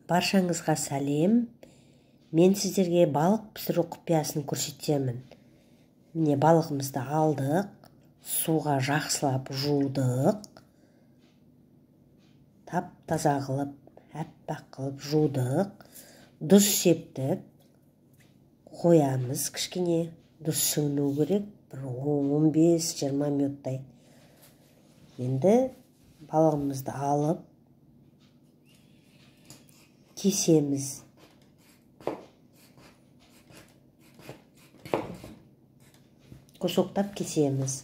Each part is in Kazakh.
Баршаңызға сәлем. Мен сіздерге балық пісіру құпиясын көрсетемін. Міне балығымызды алдық, суға жақсылап жудық. Тап-таза қылып, әппақ қылып жудық. Тұз септік. Қоямыз кішкене. Тұз сіңу керек. Бір 15-20 минуттай. Енді балығымызды алып кесеміз. Кусоктап кесеміз.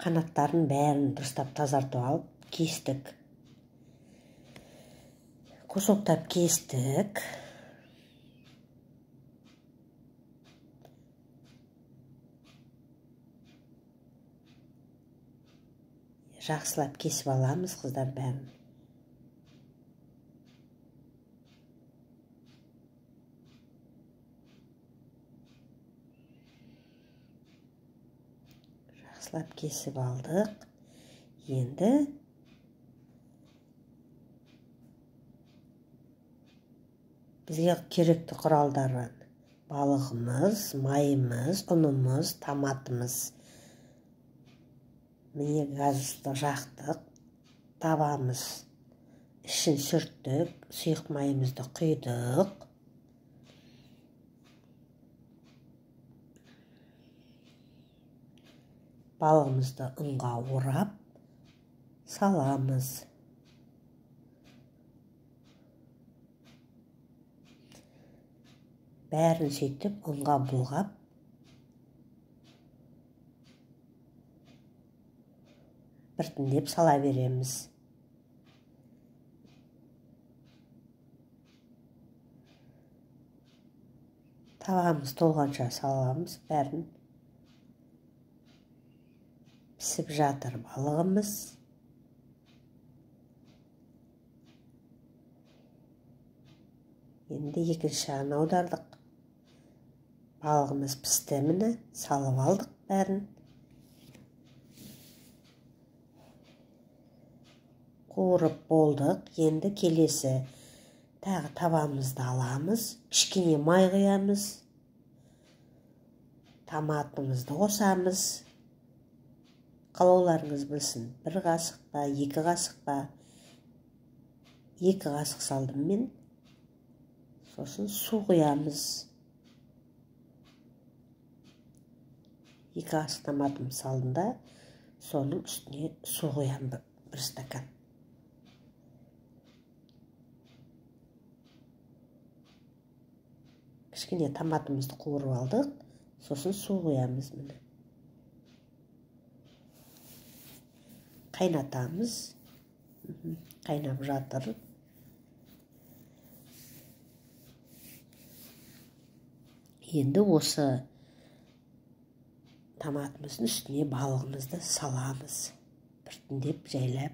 Қанаттарын бәрін дұрыстап тазартып алып кестік. Кусоктап кестік. Жақсылап кесіп аламыз, қыздар, бәрін. Жақсылап кесіп алдық. Енді бізге керекті құралдары: балығымыз, майымыз, ұнымыз, томатымыз. Міне газды жақтық, табамыз, ішін сүрттік, сұйық майымызды құйдық. Балығымызды ұнға орап саламыз. Бәрін сөйтіп ұнға бұлғап біртіндеп сала береміз. Табамыз толғанша саламыз бәрін. Пісіп жатыр балығымыз. Енді екінші жағын аудардық. Балығымыз пісті, міне салып алдық бәрін. Қуырып болдық. Енді келесі тағы табамызды аламыз. Кішкене май құямыз. Томатымызды қосамыз. Қалауларыңыз білсін. 1 қасық па, 2 қасық па. 2 қасық салдым мен. Сосын су құямыз. 2 қасық томатым салдым да, соның үстіне су құям 1 стакан. Кішкене томатымызды қуырып алдық, сосын су құямыз міне. Қайнатамыз. Қайнап жатыр. Енді осы томатымыздың үстіне балығымызды саламыз. Біртіндеп жайлап.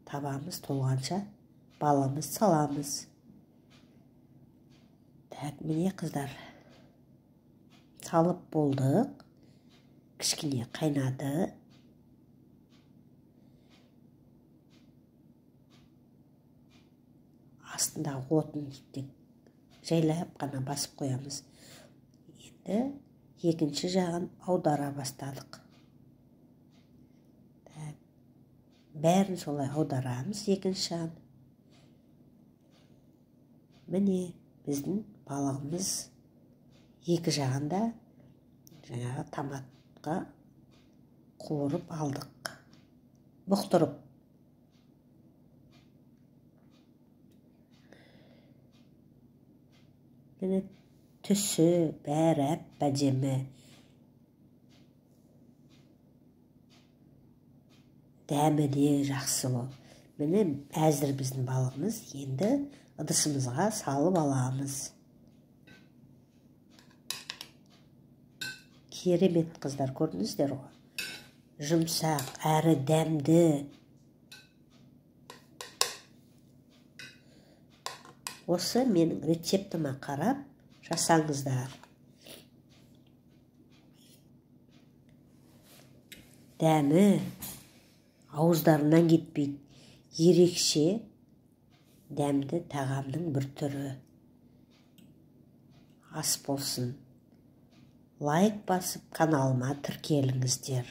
Табамыз толғанша балығымыз саламыз. Так, міне қыздар. Салып болдық. Кішкене қайнады. Астындағы отын тек жайлап қана басып қоямыз. Енді екінші жағын аудара бастадық. Бәрін солай аударамыз екінші жағын. Міне біздің балығымыз екі жағында жаңағы томатқа қуырып алдық. Бұқтырып. Міне түсі бәрі әп-әдемі. Дәмі де жақсы бол. Міне әзір біздің балығымыз. Енді ыдысымызға салып аламыз. Керемет, қыздар, көрдіңіздер ғой. Жұмсақ, әрі дәмді. Осы менің рецептіме қарап жасаңыздар. дәмі ауыздарынан кетпейді. Ерекше дәмді тағамның бір түрі. Ас болсын. Лайк басып каналыма тіркеліңіздер.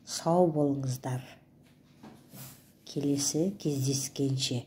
Сау болыңыздар. Келесі кездескенше.